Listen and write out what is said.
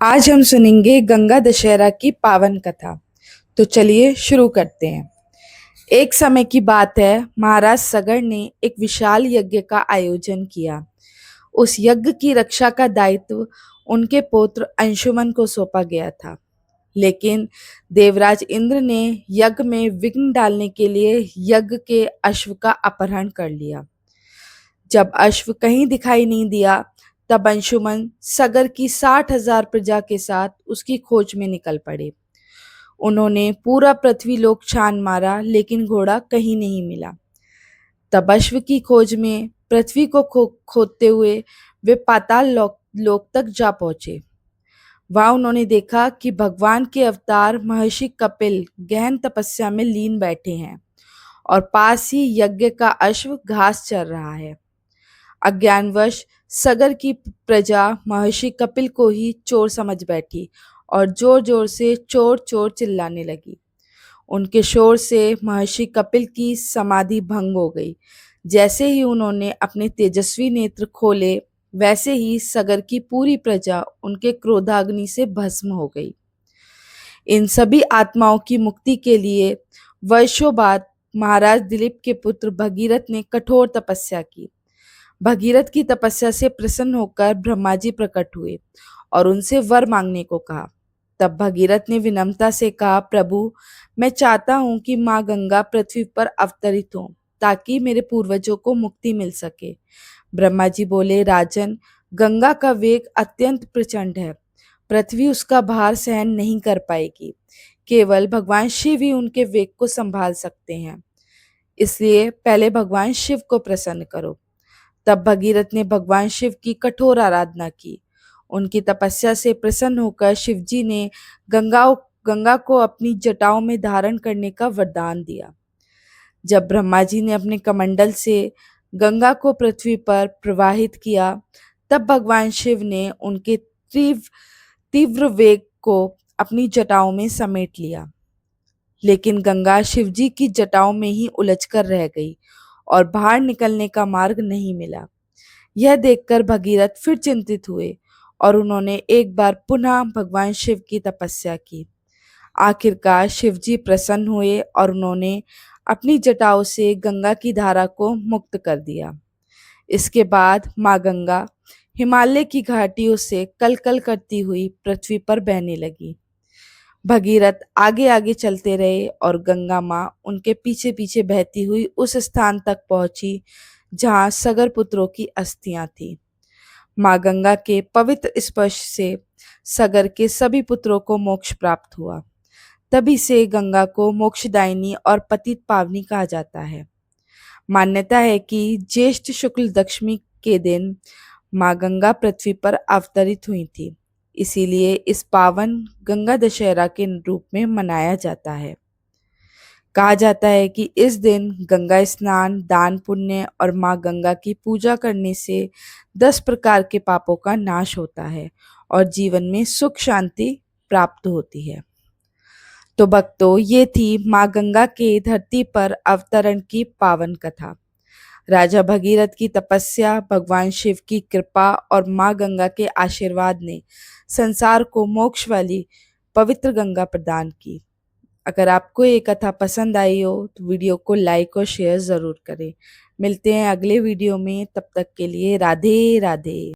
आज हम सुनेंगे गंगा दशहरा की पावन कथा। तो चलिए शुरू करते हैं। एक समय की बात है, महाराज सगर ने एक विशाल यज्ञ का आयोजन किया। उस यज्ञ की रक्षा का दायित्व उनके पुत्र अंशुमन को सौंपा गया था। लेकिन देवराज इंद्र ने यज्ञ में विघ्न डालने के लिए यज्ञ के अश्व का अपहरण कर लिया। जब अश्व कहीं दिखाई नहीं दिया, तब अंशुमन सगर की 60,000 प्रजा के साथ उसकी खोज में निकल पड़े। उन्होंने पूरा पृथ्वीलोक छान मारा, लेकिन घोड़ा कहीं नहीं मिला। तब अश्व की खोज में पृथ्वी को खोदते हुए वे पाताल लोक तक जा पहुंचे। वहां उन्होंने देखा कि भगवान के अवतार महर्षि कपिल गहन तपस्या में लीन बैठे हैं और पास ही यज्ञ का अश्व घास चर रहा है। अज्ञानवश सगर की प्रजा महर्षि कपिल को ही चोर समझ बैठी और जोर जोर से चोर चोर चिल्लाने लगी। उनके शोर से महर्षि कपिल की समाधि भंग हो गई। जैसे ही उन्होंने अपने तेजस्वी नेत्र खोले, वैसे ही सगर की पूरी प्रजा उनके क्रोधाग्नि से भस्म हो गई। इन सभी आत्माओं की मुक्ति के लिए वर्षों बाद महाराज दिलीप के पुत्र भगीरथ ने कठोर तपस्या की। भगीरथ की तपस्या से प्रसन्न होकर ब्रह्मा जी प्रकट हुए और उनसे वर मांगने को कहा। तब भगीरथ ने विनम्रता से कहा, प्रभु, मैं चाहता हूं कि माँ गंगा पृथ्वी पर अवतरित हो ताकि मेरे पूर्वजों को मुक्ति मिल सके। ब्रह्मा जी बोले, राजन, गंगा का वेग अत्यंत प्रचंड है। पृथ्वी उसका भार सहन नहीं कर पाएगी। केवल भगवान शिव ही उनके वेग को संभाल सकते हैं। इसलिए पहले भगवान शिव को प्रसन्न करो। तब भगीरथ ने भगवान शिव की कठोर आराधना की। उनकी तपस्या से प्रसन्न होकर शिवजी ने गंगा को अपनी जटाओं में धारण करने का वरदान दिया। जब ब्रह्मा जी ने अपने कमंडल से गंगा को पृथ्वी पर प्रवाहित किया, तब भगवान शिव ने उनके तीव्र तीव्र वेग को अपनी जटाओं में समेट लिया। लेकिन गंगा शिवजी की जटाओं में ही उलझकर रह गई और बाहर निकलने का मार्ग नहीं मिला। यह देखकर भगीरथ फिर चिंतित हुए और उन्होंने एक बार पुनः भगवान शिव की तपस्या की। आखिरकार शिवजी प्रसन्न हुए और उन्होंने अपनी जटाओं से गंगा की धारा को मुक्त कर दिया। इसके बाद माँ गंगा हिमालय की घाटियों से कलकल करती हुई पृथ्वी पर बहने लगी। भगीरथ आगे आगे चलते रहे और गंगा माँ उनके पीछे पीछे बहती हुई उस स्थान तक पहुंची जहां सगर पुत्रों की अस्थियां थीं। माँ गंगा के पवित्र स्पर्श से सगर के सभी पुत्रों को मोक्ष प्राप्त हुआ। तभी से गंगा को मोक्षदायिनी और पतित पावनी कहा जाता है। मान्यता है कि ज्येष्ठ शुक्ल दशमी के दिन माँ गंगा पृथ्वी पर अवतरित हुई थी। इसीलिए इस पावन गंगा दशहरा के रूप में मनाया जाता है। कहा जाता है कि इस दिन गंगा स्नान, दान पुण्य और माँ गंगा की पूजा करने से 10 प्रकार के पापों का नाश होता है और जीवन में सुख शांति प्राप्त होती है। तो भक्तों, ये थी माँ गंगा के धरती पर अवतरण की पावन कथा। राजा भगीरथ की तपस्या, भगवान शिव की कृपा और माँ गंगा के आशीर्वाद ने संसार को मोक्ष वाली पवित्र गंगा प्रदान की। अगर आपको ये कथा पसंद आई हो तो वीडियो को लाइक और शेयर ज़रूर करें। मिलते हैं अगले वीडियो में, तब तक के लिए राधे राधे।